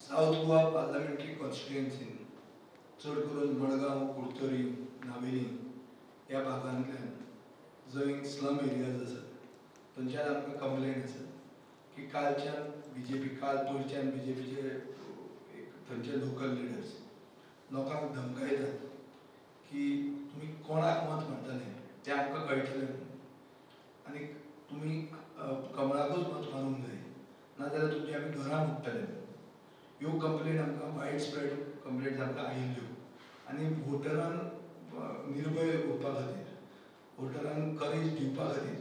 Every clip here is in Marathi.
साउथ गोवा पार्लमेंटरी कॉन्स्टिट्युएन्सीन चड करून मडगांव कुडचोरी नावेली ह्या भागांतल्यान जंय स्लम एरियाज आसात थंयच्यान आमकां कंप्लेंट आसा की कालच्यान बीजेपी काल पयरच्यान बीजेपीचे थंयचे लोकल लिडर्स लोकांक धमकायतात की तुमी कोणाक मत मारतले तें आमकां कळटलें आनी तुमी कमळाकूच मत मारूंक जाय नाजाल्यार तुमचे आमी घरां मोडटले ह्यो कंप्लेंट आमकां वायड स्प्रेड कंप्लेंट्स आमकां आयिल्ल्यो आनी वोटरांक निर्भय उरपा खातीर वोटरांक करेज दिवपा खातीर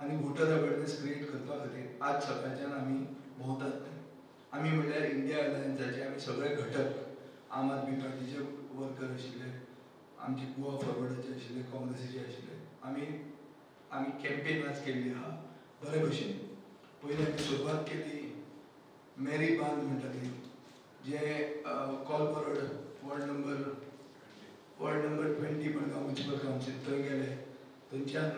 आनी वोटर अवेरनेस क्रिएट करपा खातीर आज सकाळच्यान आमी भोंवतात आमी म्हणल्यार इंडिया अलायन्साचे आमी सगळे घटक आम आदमी पार्टीचे वर्कर आशिल्ले आमचे गोवा फॉरवर्डाचे आशिल्ले काँग्रेसीचे आशिल्ले आमी कॅम्पेन आज केल्ली आहा बरे भशेन पयलीं आमी सुरवात केली मेरी बांद म्हणटाली जे कॉलबरोड ward number 20 Madgaon municipal council थंय गेले थंयच्यान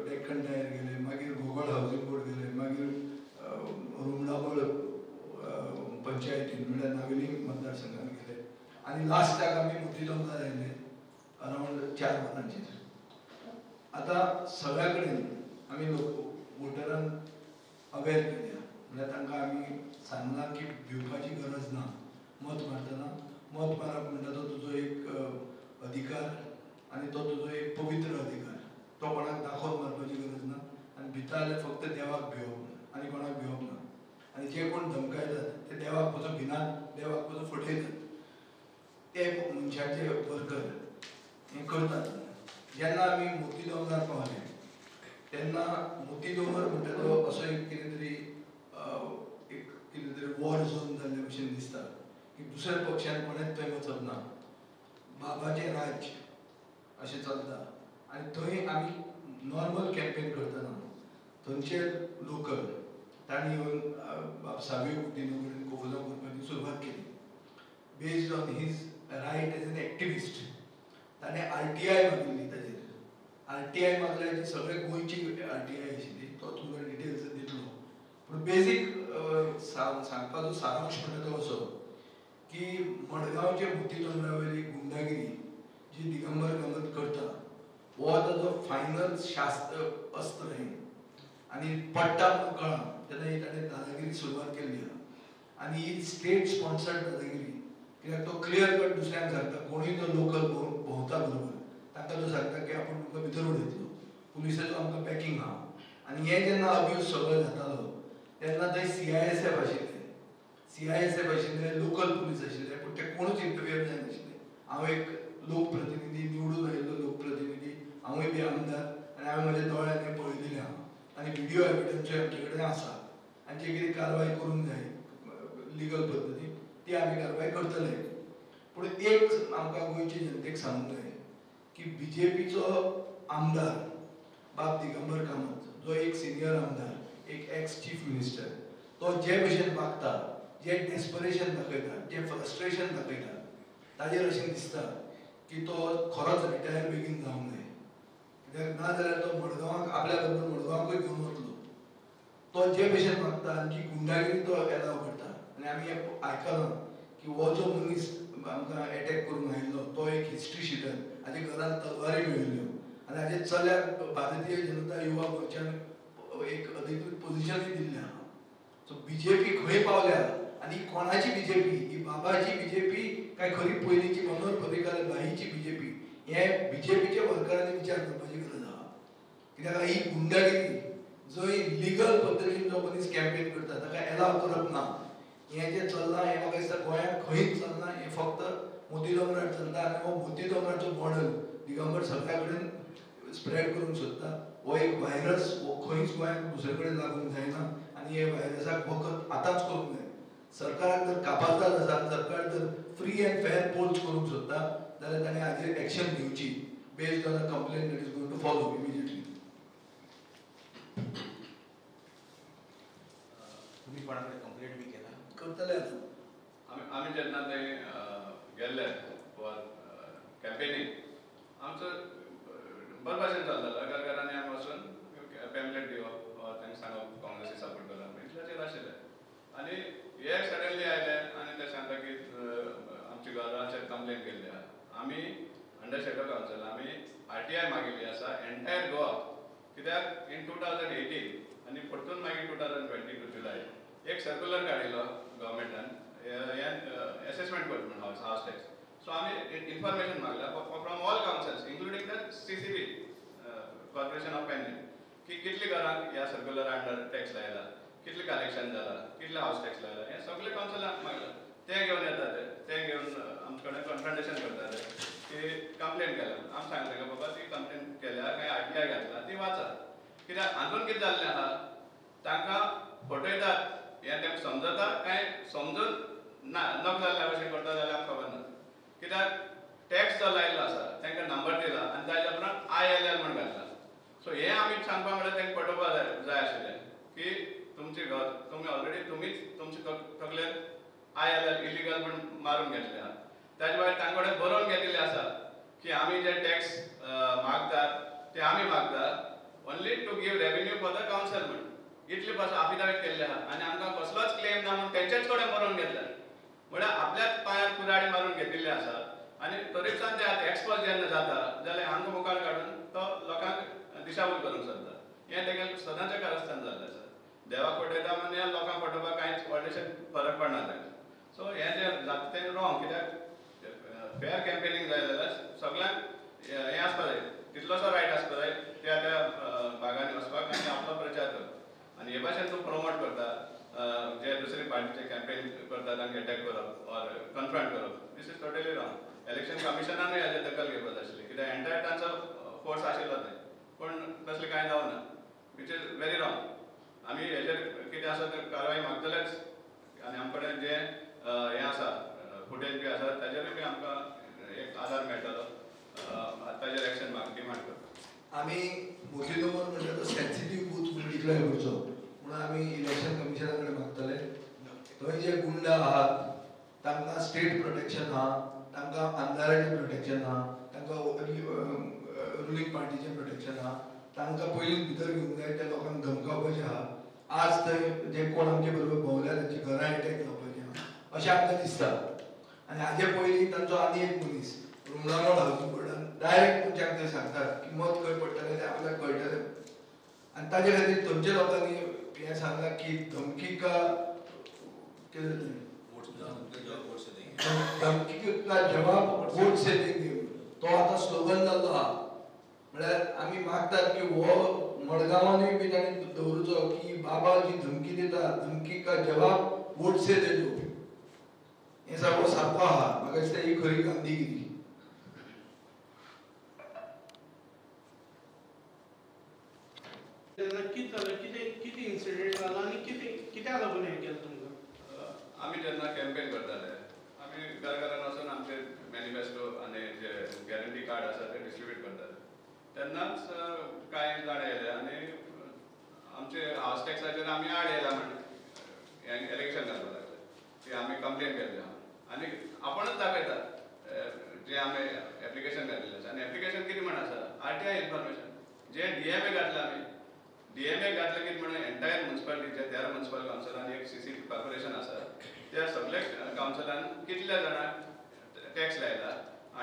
डेक्कन टायर गेले मागीर गोगोळ हावजींग बोर्ड गेले मागीर रुमडावळ पंचायतीन म्हणल्यार नावेली मतदारसंघान गेले आनी लास्टाक आमी मोती दोंगरार आयले अरावंड 4 वरांचेर आतां सगळ्या कडेन आमी वोटरांक अवेर केल्या म्हणल्यार तांकां आमी सांगलां की भिवपाची गरज ना मत मारतना मत मारप म्हणटा तो तुजो एक अधिकार आनी तो तुजो एक पवित्र अधिकार तो कोणाक दाखोवन मारपाची गरज ना आनी भिता जाल्यार फक्त देवाक भिवप आनी कोणाक भिवप ना आनी जे कोण धमकायतात ते देवाक कसो भिनात देवाक कसो फटयतात ते मनशाचे वर्कर हें करतात जेन्ना आमी मोती दोंगरार पावले तेन्ना मोती दोंगर म्हणटा तो असो एक कितें तरी वॉर झोन जाल्ले भशेन दिसता की दुसऱ्या पक्षान कोणेच थंय वचप ना बाबाचें राज्य अशें चलता आनी थंय आमी नॉर्मल कॅम्पेन करतना थंयचे लोकल तांणी येवन सावी दिनो कडेन कबुलां करपाची सुरवात केली based on his right as an activist ताणें RTI मागिल्ली ताजेर RTI मागल्याची सगळे गोंयची RTI आशिल्ली तो तुमकां डिटेल्स दितलो पूण बेजीक सांगपाचो सारांश म्हणटा तो असो की मडगांवचे मोती दोंगरावेली गुंडागिरी जी दिगंबर कामत करता हो ताजो फायनल शास्त्र अस्त्र हें आनी पडटा म्हणून कळ्ळां तेन्ना ही ताणें दादागिरी सुरवात केल्ली आहा आनी ही स्टेट स्पॉन्सर्ड दादागिरी कित्याक तो क्लियर कट दुसऱ्यांक सांगता कोणूय तो लोकल भोंवता बरोबर तांकां तो सांगता की आपूण तुमकां भितर उडयतलो पुलिसाचो आमकां पॅकींग आहा आनी हें जेन्ना अब्यूज सगळो जातालो तेन्ना थंय CISF आशिल्ले CISF आशिल्ले लोकल पुलीस आशिल्ले पूण ते कोणूच इंटरफियर जायनाशिल्ले हांव एक लोकप्रतिनिधी निवडून आयिल्लो लोकप्रतिनिधी हांवूय बी आमदार आनी हांवें म्हज्या दोळ्यान हें पळयलेलें आहा आनी व्हिडिओ एविडन्सूय आमचे कडेन आसा आनी जे कितें कारवाय करूंक जाय लिगल पद्दतीन ती आमी कारवाय करतले पूण एक आमकां गोंयचे जनतेक सांगूंक जाय की BJPचो आमदार बाब दिगंबर कामत जो एक सिनियर आमदार एक एक्स चीफ मिनिस्टर तो जे भशेन वागता जे डेस्परेशन दाखयता जे फ्रस्ट्रेशन दाखयता ताजेर अशें दिसता की तो खरोच रिटायर बेगीन जावंक जाय कित्याक ना जाल्यार तो मडगांवाक आपल्या बरोबर मडगांवाकूय घेवन वतलो तो जे भशेन वागता आनी जी गुंडागिरी तो एलाव करता आनी आमी आयकलां की हो जो मनीस आमकां एटॅक करून आयिल्लो तो एक हिस्ट्री शिटर हाजे घरांत तलवारी मेळिल्ल्यो आनी हाजे चल्याक भारतीय जनता युवा मोर्चान एक अधिकृत पोझिशनूय दिल्लें आहा सो BJP खंय पावल्या आनी कोणाची BJP ही बाबाची BJP काय खरी पयलींची मनोहर पर्रीकार बाईची BJP हे BJPचे वर्करांनी विचार करपाची गरज आहा कित्याक ही गुंडागिरी जंय लिगल पद्दतीन जो मनीस कॅम्पेन करता ताका एलाव करप ना हें जें चल्लां हें म्हाका दिसता गोंयांत खंयच चलना हें फक्त मोती दोंगरार चलता आनी हो मोती दोंगराचो मॉडल दिगंबर सगळ्या कडेन स्प्रेड करूंक सोदता हो एक व्हायरस हो खंयच गोंयांत दुसरे कडेन लागूंक जायना आनी हे व्हायरसाक वखद आतांच करूंक जाय सरकाराक जर कापारतात आसा सरकार जर फ्री एंड फेअर पोल्स करूंक सोदता जाल्यार ताणें हाजेर एक्शन घेवची based on a complaint that is going to follow immediately तुम्ही कोणाकडे कंप्लेंट बी केला करतले आम्ही जेन्ना थंय गेल्ले कॅम्पेनीक आमचो बरे भाशेन चलतालो घरांनी आमी वचून पॅम्पलेट दिवप तांकां सांगप काँग्रेसी सपोर्ट करप इतलेचेर आशिल्लें आनी हे सडनली आयले आनी ते सांगता आमी अंडर शेडो कावन्सिल आमी RTI मागिल्ली आसा एंटायर गोवा कित्याक इन 2018 आनी परतून मागीर 2022 जुलाय एक सर्क्युलर काडिल्लो गव्हर्मेंटान असेसमेंट करता म्हणून हावस टॅक्स. सो आमी इन्फॉर्मेशन मागला from all councils including the CCB corporation of Pernem की कितली घरांक ह्या सर्क्युलर अंडर टॅक्स लायला, कितले कलेक्शन जाला, कितले हावस टॅक्स लायला, हे सगळे काउन्सिलाक मागला. ते घेवन येतात ते घेवन आमचे कडेन कन्फ्रंटेशन करतात की कंप्लेन केल्या. आमी सांगलें की बाबा ती कंप्लेन केल्या काय RTI घातला ती वाचा. कित्याक हातून कितें जाल्लें आहा तांकां फटयतात हें तेंका समजता काय समजून नक जाल्ल्या भशेन करता जाल्यार आमकां खबर ना. कित्याक टॅक्स जो लायल्लो आसा तांकां नंबर दिला आनी ताच्या उपरांत ILL म्हूण घातला. सो हें आमी सांगपा म्हळ्यार तांकां पटोवपाक जाय आशिल्लें की तुमचें घर तुमी ऑलरेडी तुमीच तुमचे तकलेर ILL इलिगल म्हूण मारून घेतले आहा. ताचे भायर तांचे कडेन बरोवन घेतिल्लें आसा की आमी जे टॅक्स मागतात ते आमी मागतात only to give revenue for the council म्हूण इतले पासून अफिडावीट केल्ले आहा आनी आमकां कसलोच क्लेम ना म्हूण तेंचेच कडेन बरोवन घेतला. म्हळ्यार आपल्याच पांयार कुराडी मारून घेतिल्ले आसा आनी तरीपसान ते टॅक्स जेन्ना जाता जाल्यार हांगा मुखार काडून तो लोकांक दिशाभूल करूंक सोदता. हें तेगेलें सदांचें कारस्थान जाल्लें आसा. देवाक फटयता म्हणजे लोकांक फटोवपाक कांयच व्हडलेशें फरक पडना तांकां. सो हें जें जाता तें रॉंग. कित्याक फेअर कॅम्पेनींग जाय जाल्यार सगळ्यांक हें आसपा जाय तितलोसो रायट आसपा जाय त्या त्या भागांनी वचपाक आनी आपलो प्रचार करप. आनी हे भाशेन तूं प्रमोट करता जे दुसरे पार्टीचे कॅम्पेन करता तांकां अटॅक करप ऑर कन्फ्रंट करप. This is totally wrong. Election कमिशनानूय हेजेर दखल घेवपाक जाय आशिल्ली कित्याक एंटायर तांचो फोर्स आशिल्लो थंय पूण तसलें कांय जावं ना वीच इज व्हेरी रॉंग. आमी हेजेर कितें आसा तें कारवाय मागतलेच आनी आमचे कडेन जें हें आसा फुटेज बी आसा ताजेरूय बी आमकां एक आदार मेळटलो. ताजेर एक्शन डिमांड करता. आमी मोतीनोमोर म्हणजे तो सेन्सिटीव बूथ म्हणून डिक्लेअर करचो म्हणून आमी इलेक्शन कमिशना कडेन मागतले. थंय जे गुंड आहात तांकां स्टेट प्रोटेक्शन आहा, तांकां आमदाराचें प्रोटेक्शन आहा, तांकां रुलींग पार्टीचें प्रोटेक्शन आहा, तांकां पयलींच भितर घेवंक जाय त्या लोकांक धमकावपाचें आहा. आज थंय जे कोण आमचे बरोबर भोंवल्या तांची घरां अटॅक जावपाचें आहा अशें आमकां दिसता. आनी हाजे पयलीं तांचो आनी एक मनीस रुमनारोड हावजींग बोर्डान डायरेक्ट तुमच्याक थंय सांगतात की मत खंय पडटलें तें आपल्याक कळटलें. आनी ताजे खातीर थंयच्या लोकांनी हें सांगलां की धमकी का धमकी का जवाब वोट से देंगे तो आतां स्लोगन जाल्लो आहा. म्हळ्यार आमी मागतात की हो मडगांवांनूय बी ताणें दवरचो की बाबा जी धमकी दिता धमकी का जवाब वोट से दे दो. हें सगळो सारको आहा. म्हाका दिसता ही खरी गांधीगिरी. नक्कीच झालं किती इन्सिडेंट झाला आणि कित्याक लागून हें केलें तुमकां? आमी जेन्ना कॅम्पेन करताले आमी घराघरान वचून आमचे मॅनिफेस्टो आनी जे गॅरंटी कार्ड आसा ते डिस्ट्रिब्यूट करताले. तेन्नाच कांय जाण येयले आनी आमचे हावस टॅक्साचेर आमी आड येयला म्हण इलेक्शन घालपाक लागले की आमी कंप्लेन केल्ली आहा आनी आपणच दाखयतात जे आमी एप्लिकेशन घातिल्लें आसा. आनी एप्लिकेशन कितें म्हण आसा RTI इन्फॉर्मेशन जे DMA घातलें आमी DMA घातलें कितें म्हणून एंटायर म्युन्सिपालिटीचे 13 म्युन्सिपल काउन्सिल आनी एक CC कॉर्पोरेशन आसा त्या सगळे काउन्सिलान कितल्या जाणांक टॅक्स लायला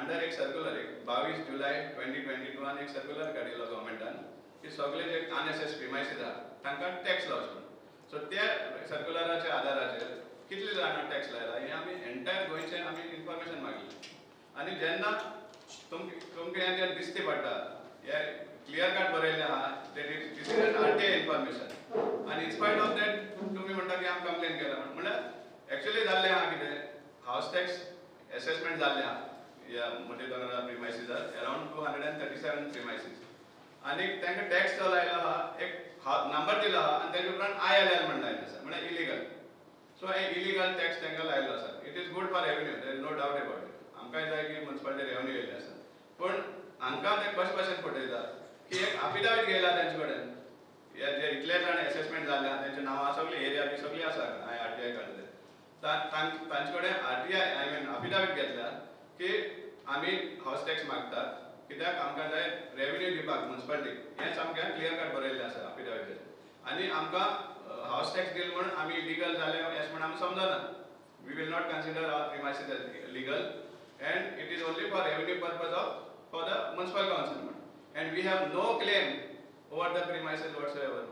अंडर एक सर्क्युलर एक 22 जुलय 2022 एक सर्क्युलर काडिल्लो गव्हर्मेंटान की सगळे जे अनएसेस प्रिमायसीस आहा तांकां टॅक्स लावचो म्हणून. सो त्या सर्क्युलराच्या आदाराचेर कितले जाणां टॅक्स लायला हें आमी एंटायर गोंयचें आमी इन्फॉर्मेशन मागिल्लें. आनी जेन्ना तुमकां हें जें दिश्टी पडटा हें क्लियर कट बरयल्लें आहा दिस इज एन RTI इन्फॉर्मेशन आनी इन्स्पायट ऑफ दॅट तुमी म्हणटा की आमी कंप्लेन केला म्हळ्यार एक्चुअली जाल्लें आहा कितें हावस टॅक्स असेसमेंट जाल्लें आहा ह्या मोठे दोंगरा प्रिमायसीसार अराउंड 237 प्रिमायसीस आनी तांकां टॅक्स जो लायलो आहा एक नंबर दिलो आहा आनी ताचे उपरांत ILL म्हण लायल्लें आसा म्हळ्यार इलिगल. सो हे इलिगल टॅक्स तांकां लायल्लो आसा. It is good for revenue there is no doubt about it. आमकांय जाय की म्युन्सिपालिटी रेवेन्यू येयल्लें आसा पूण हांकां ते कशे भशेन फटयता की एक अफिडावीट घेयला तांचे कडेन हे जे इतले जाण असेसमेंट जाल्ले आहा तेंचे नांवां सगळीं एरिया बी सगळीं आसा RTI काडले तांचे कडेन RTI आय मीन अफिडावीट घेतल्या की आमी हावस टॅक्स मागतात कित्याक आमकां जाय रेवेन्यू दिवपाक म्युन्सिपालिटीक हें सामकें क्लियर कट बरयल्लें आसा अफिडावीटाचेर आनी आमकां हावस टॅक्स दिल म्हूण आमी लिगल जाले अशें म्हूण आमी समजना. We will not consider our premises as legal and it is only for revenue purpose of for the municipal council, and we have no claim over the premises whatsoever.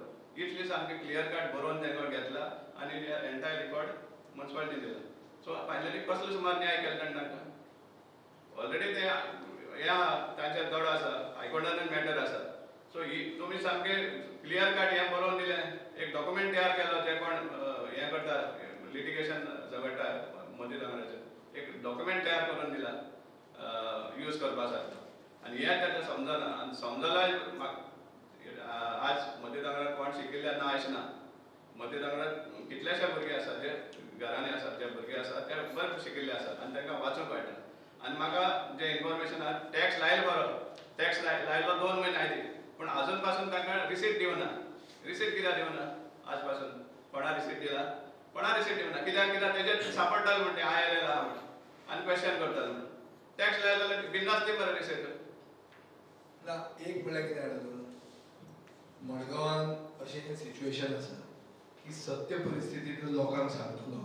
इतली सामकी क्लियर कट बरोवन तेंका घेतला आणि एंटायर रिकॉर्ड म्युनिसिपालिटी दिला. सो फायनली कसलो सुमार न्याय केला तांकां. ऑलरेडी ते ह्या तांचे दड आसा, हायकोर्टान मॅटर आसा. सो ही तुमी सामके क्लियर कट हें बरोवन दिलें, एक डॉक्युमेंट तयार केलो जे कोण हें करता लिटिगेशन झगडटा मोदी दोंगराचेर, एक डॉक्युमेंट तयार करून दिला यूज करपासाठी. आणि हें ताका समजना, आनी समजला आज मध्य दोंगरात कोण शिकिल्ले ना अशें ना. मध्य दोंगरात कितलेशे भुरगे आसा जे घरांनी आसात, जे भुरगे आसात ते बरे शिकिल्ले आसात आनी तांकां वाचूंक कळटा. आनी म्हाका जे इन्फॉर्मेशन आहा टॅक्स लायलो बरो, टॅक्स लायलो 2 म्हयने आयले, पूण अजून पासून तांकां रिसीट दिवना. रिसीट कित्याक दिवना आज पासून? कोणा रिसीट दिला? कोणा रिसीट दिवना. कित्याक तेजेर सापडटालो म्हणटा आयएलएल आहा म्हणून आनी क्वेश्चन करतालो म्हणून. टॅक्स लायलो जाल्यार बिंदास दी बरें रिसीट. ना एक म्हळ्यार कितें जाता मडगांवान अशें सिच्युएशन आसा की सत्य परिस्थितींत लोकांक सांगतलो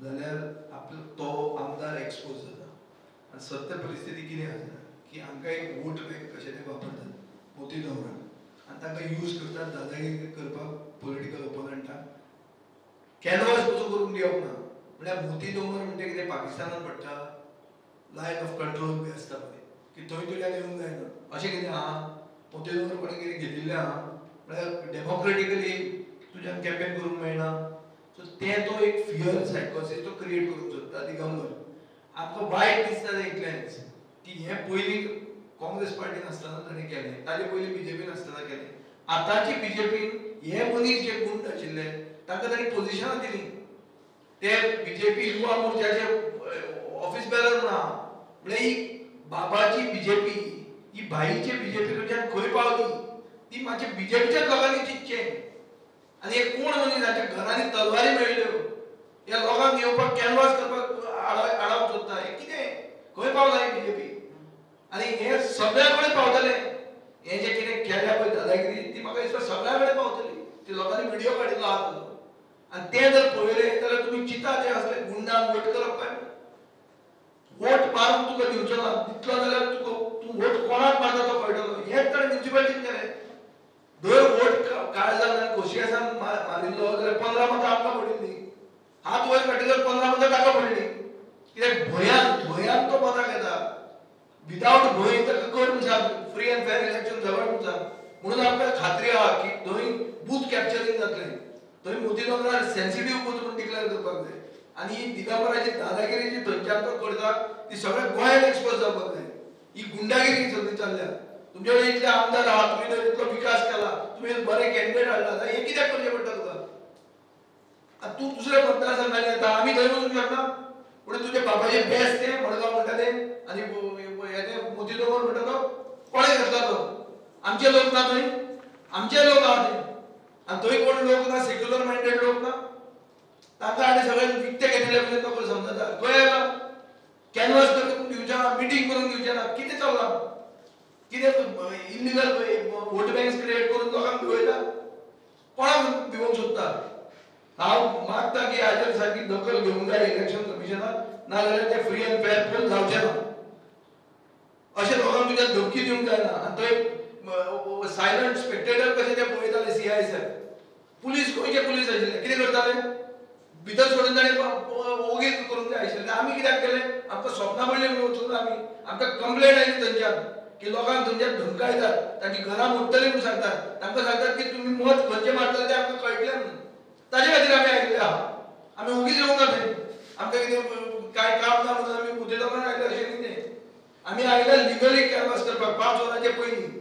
जाल्यार आपलो तो आमदार एक्सपोज जाता. आनी सत्य परिस्थिती कितें आसा की आमकां एक वोट बँक कशें ते वापरतात मोती दोंगरान आनी तांकां यूज करतात दादागिरी करपाक पॉलिटिकल ओपोनंटाक. कॅनवास कसो करून दिवप ना. म्हळ्यार मोती दोंगर म्हणजे कितें पाकिस्तानान पडटा, लायन ऑफ कंट्रोल बी आसता पळय की थंय तुज्यान येवंक जायना अशें कितें आहा. मोती दोंगर कोणें कितें घेतिल्लें आहा म्हळ्यार डेमोक्रेटिकली तुज्यान कॅम्पेन करूंक मेळना. सो तें तो एक फियर सायकोसिस तो क्रिएट करूंक सोदता दिगंबर. आमकां वायट दिसता तें इतलेंच की हें पयलीं काँग्रेस पार्टीन आसतना ताणें केलें, ताजे पयलीं बीजेपीन आसतना केलें. आतांची बीजेपीन हे मनीस जे गुंड आशिल्ले तांकां ताणें पोजिशनां दिलीं. ते बीजेपी युवा मोर्चाचे ऑफिस बेरर म्हणून आहा. म्हळ्यार ही बाबाची बीजेपी, ही भाईची बीजेपी कडच्यान खंय पावली ती मातशें बीजेपीच्याच लोकांनी चिंतचें. आनी हे कोण मनीस जांच्या घरांनी तलवारी मेळ्ळ्यो ह्या लोकांक येवपाक कॅनवास करपाक आडावंक सोदता, हें कितें? खंय पावला ही बीजेपी? आनी हें सगळ्या कडेन पावतलें. हें जें कितें केल्या पळय दादागिरी ती म्हाका दिसता सगळ्या कडेन पावतली. ती लोकांनी व्हिडिओ काडिल्लो आहा ताजो. आनी तें जर पळयलें जाल्यार तुमी चिंता ते असले गुंडांक वोट करप काय? वोट मारूंक तुका दिवचो ना दितलो जाल्यार तूं वोट कोणाक मारता तो कळटलो. हेंच ताणें म्युनिसिपालिटीन केलें. धर वोट काळजान आनी खोशयेसान मारिल्लो जाल्यार 15 मतां आमकां पडिल्लीं. हात वयर काडटल्यार 15 मतां ताका पडलीं. कित्याक भंयान तो मतां घेता. विदाउट भंय ताका कर म्हूण सांग, फ्री एंड फेअर इलेक्शन झगड म्हूण सांग. म्हणून आमकां खात्री आहा की थंय बूथ कॅप्चरींग जातलें. थंय मोती दोंगरार सेन्सिटीव बूथ म्हणून डिक्लेअर करपाक जाय. आनी ही दिगंबराची दादागिरी जी थंयच्यान तो करता ती सगळ्या गोंयांत एक्सपोज जावपाक जाय. ही गुंडागिरी सगळी चल्ल्या. तुमचे कडेन इतले आमदार आहात, तुमी जर इतलो विकास केला, तुमी बरे कॅन्डिडेट हाडला जाल्यार हें कित्याक करचें पडटा तुका? आतां तूं दुसऱ्या मतदारसंघांनी येता, आमी थंय वचूंक शकना. पूण तुजे बाबाचे बेस्ट तें मडगांव म्हणटा तें आनी हें मोती दोंगर म्हणटा तो कोणें घेतला तो? आमचे लोक ना थंय? आमचे लोक आहा थंय. आनी थंय कोण लोक ना, सेक्युलर मायंडेड लोक ना. तांकां आनी सगळ्यांक विकते घेतिल्ले म्हणजे तो पळय समजता. खंय येता? कॅनवास करून दिवचें ना, मिटींग करून दिवचें ना. कितें चल्लां? कितें इल्लिगल वोट बँक क्रिएट करून लोकांक भिवयता? कोणाक भिवंक सोदता? हांव मागता की हाजेर सारकी दखल घेवंक जाय इलेक्शन कमिशनान, नाजाल्यार ते फ्री एंड फेअर पोल जावचें ना. अशें लोकांक तुज्या धमकी दिवंक जायना. आनी थंय सायलंट स्पेक्टेटर कशें ते पळयताले CISF. पुलीस गोंयचे पुलीस आशिल्ले कितें करताले? भितर सोडून ताणें ओगीच करूंक जाय आशिल्लें. आमी कित्याक केलें? आमकां स्वप्नां पडलीं म्हणून वचूंक ना आमी. आमकां कंप्लेंट आयली थंयच्यान की लोकांक थंयच्यान धमकायतात, तांची घरां मोडटलीं म्हणून सांगतात. तांकां सांगतात की तुमी मत खंयचें मारतले तें आमकां कळटलें म्हणून. ताजे खातीर आमी आयिल्ले आहा. आमी ओगीच येवंक ना थंय. आमकां कितें कांय काम ना म्हणून आमी मोती दोंगरार आयले अशें कितें. आमी आयले लिगली कॅनवास करपाक 5 वरांचे पयलीं.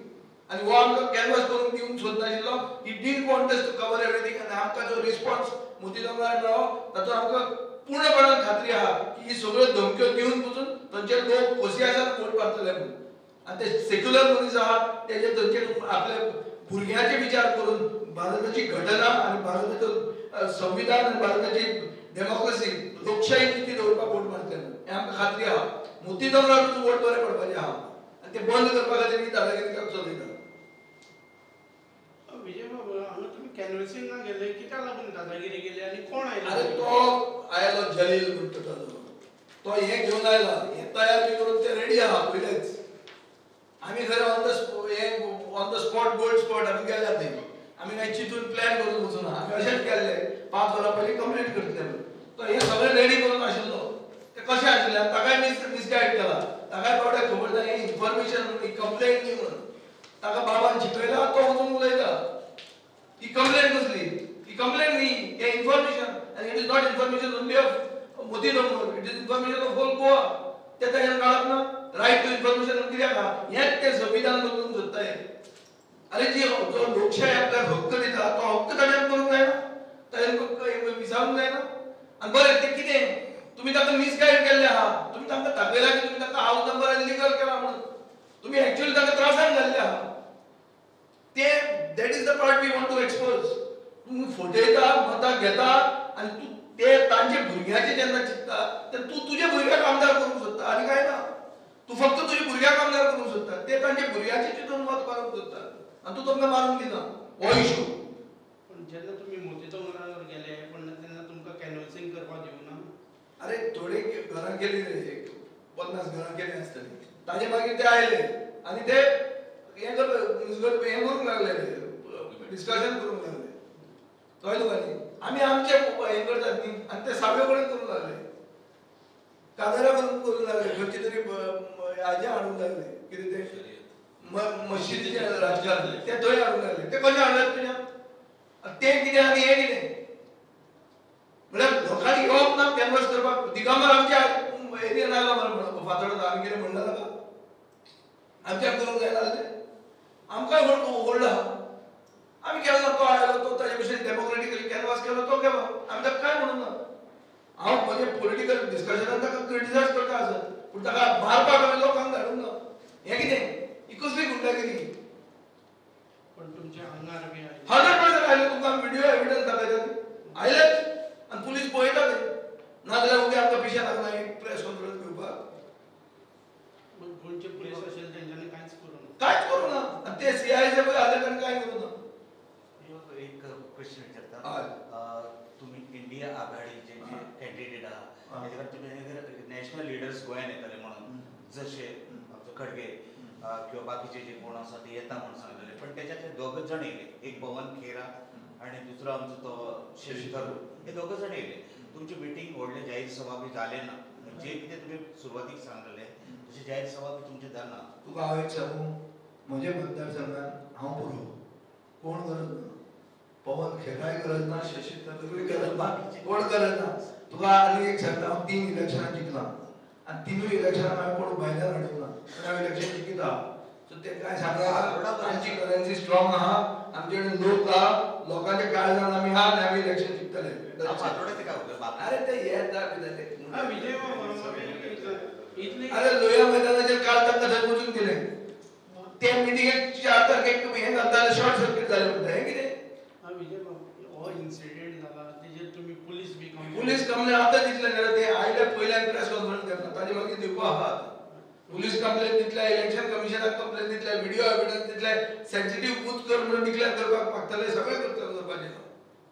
आनी हो आमकां कॅनवास करून दिवंक सोदनाशिल्लो. ही didn't want us to cover everything. आनी आमकां जो रिस्पॉन्स मोती दोंगरार मेळ्ळो ताचो आमकां पूर्णपणान खात्री आहा की ही सगळ्यो धमक्यो दिवन पसून थंयचे लोक खोशी आसात वोट मारतले म्हणून. आनी ते सेक्युलर मनीस आहा तेजे थंयचे आपल्या भुरग्याचे विचार करून भारताची घटना आनी भारताचो संविधान आनी भारताची डेमोक्रेसी लोकशाही नीती दवरपाक वोट मारतले हें आमकां खात्री आहा. मोती दोंगरार वोट बरें पडपाचें आहा आनी ते बंद करपा खातीर ही दादागिरी चलयता. विजय बाबा हांगा तुमी कॅनवसिंगाक गेले कित्याक लागून दादागिरी केली आनी कोण आयले? अरे तो आयलो जलील म्हणटा ताजो तो हे घेऊन आयला हे तयार बी करून ते रेडी आहा पयलेच आम्ही खरं on the spot gold spot आम्ही गेल्यात नाही आम्ही काही चितून प्लॅन करून वचून आम्ही असेच केल्ले 5 वरां पयलीं कंप्लीट करतले तो हे सगळें रेडी करून आशिल्लो ते कशें आशिल्ले ताकाय मिसगायड केला ताकाय थोडे खबर ना हे इन्फॉर्मेशन ही कंप्लेंट न्ही म्हणून ताका बाबान शिकयला तो वचून उलयता ही कंप्लेंट कसली ही कंप्लेंट न्ही हे information and it is not information only of Modi number it is information of whole Goa ते ताणें काळात ना राईट टू इन्फॉर्मेशन कित्याक हा हेच ते संविधान बदलूंक सोदताय अरे जी जो लोकशाही आपल्याक हक्क दिता तो हक्क ताणें करूंक जायना ताणें विचारूंक जायना आनी बरें तें कितें तुम्ही ताका मिसगायड केल्ले आहा तुम्ही तांकां दाखयला की तुम्ही ताका हाऊस नंबर इलिगल केला म्हणून तुम्ही एक्चुअली ताका त्रासान घाल्ले आहा ते that is the part we want to expose तुम्ही फटयता मतां घेता आनी तूं ते तांचे भुरग्याचे जेन्ना चिंतता तेन्ना तूं तुजे भुरग्याक आमदार करूंक सोदता आनी काय ना तूं फक्त तुजे भुरग्याक आमदार करूंक सोदता ते तांचे भुरग्याचे चिंतून मत मारूंक सोदता आनी तूं तांकां मारूंक दिना हो इशू पण जेन्ना तुमी मोती दोंगरार गेले पण तेन्ना तुमकां कॅनवसिंग करपाक दिवना अरे थोडे घरां केली रे 50 घरां केली आसतली ताजे मागीर ते आयले आनी ते हे करूंक लागले डिस्कशन करूंक लागले कळ्ळें तुका न्ही आमी आमचे हे करतात न्ही आनी ते सावे कडेन करूंक लागले कागारा करूंक लागले खंयचे तरी हाजे हाडूंक लागले कितें ते मस्जिदीचे राजकारण ते थंय हाडूंक लागले ते कशें हाडले तुज्या ते कितें आनी हे कितें म्हळ्यार लोकांनी येवप ना कॅनवास करपाक दिगंबर आमच्या एरियन आयला म्हणून फातोडा आमी कितें म्हणला ताका आमच्याक करूंक जायना जालें आमकांय व्हडलो आमी केलो तो आयलो तो ताजे भशेन डेमोक्रेटिकली कॅनवास केलो तो गेलो आमी ताका काय म्हणून ना हांव म्हणजे पॉलिटिकल डिस्कशनान ताका क्रिटिसायज करता आसत पूण ताका मारपाक आमी लोकांक धाडूंक ना हें कितें ही कसली गुंडागिरी पण तुमच्या आंगार बी 100% आयले तुमकां व्हिडिओ एविडन्स दाखयतात आयलेच आनी पुलीस पळयता ते नाजाल्यार उद्या आमकां पिशा लागना एक प्रेस कॉन्फरन्स घेवपाक गोंयचे पुलीस असेल तेंच्यांनी कांयच करूं ना कांयच करूं ना आनी ते सीआयचे पळय आले ताणें कांय करूं ना एक क्वेश्चन विचारता तुम्ही इंडिया आघाडीचे जे कॅन्डिडेट आहात त्याच्याकडे तुम्ही नॅशनल लिडर्स गोंयान येतले म्हणून जसे आमचे खडगे किंवा बाकीचे जे कोण आसा ते येता म्हणून सांगलेले पण त्याच्यातले दोघच जण येले एक पवन खेरा आणि दुसरा आमचो तो शशी थरूर हे दोघच जण येले तुमची मिटिंग व्हडले जाहीर सभा बी जाले ना जे कितें तुम्ही सुरवातीक सांगलेले तशें जाहीर सभा बी तुमचे जाना तुका हांव एक सांगू म्हजे मतदारसंघात हांव पुरो कोण गरज ना पवन खेराय गरज ना शशी थरूरय गरज ना कोण गरज ना तुका आनी एक सांगता हांव 3 इलेक्शनां जिखला आनी तिनूय इलेक्शनां हांवें कोण भायल्यान हाडूंक ना हांव इलेक्शन जिखिता सो ते काय सांगा आमची करन्सी स्ट्रॉंग आहा आमचे कडेन लोक आहा लोकांच्या काळजान आमी आहा आनी आमी इलेक्शन जिखतले फातोड्याचे काय उरले बाप अरे ते येता कितें विजय इतली अरे लोया मैदानाचेर काल तांकां थंय वचून दिले ते मिटिंगेक 4 तारखेक हे घालताले शॉर्ट सर्किट जालें म्हणटा हें कितें विजय बाबू हो इन्सिडेंट जाला तेजेर तुम्ही पुलीस बी पुलीस कंप्लेन आतां दितले न्ही ते आयले पयल्यान प्रेस कॉन्फरन्स घेतला ताजे मागीर दिवपा आहात पुलीस कंप्लेन दितले इलेक्शन कमिशनाक कंप्लेन दितले व्हिडिओ एविडन्स दितले सेन्सिटिव्ह बूथ कर म्हणून डिक्लेअर करपाक मागतले सगळें करतले करपाचें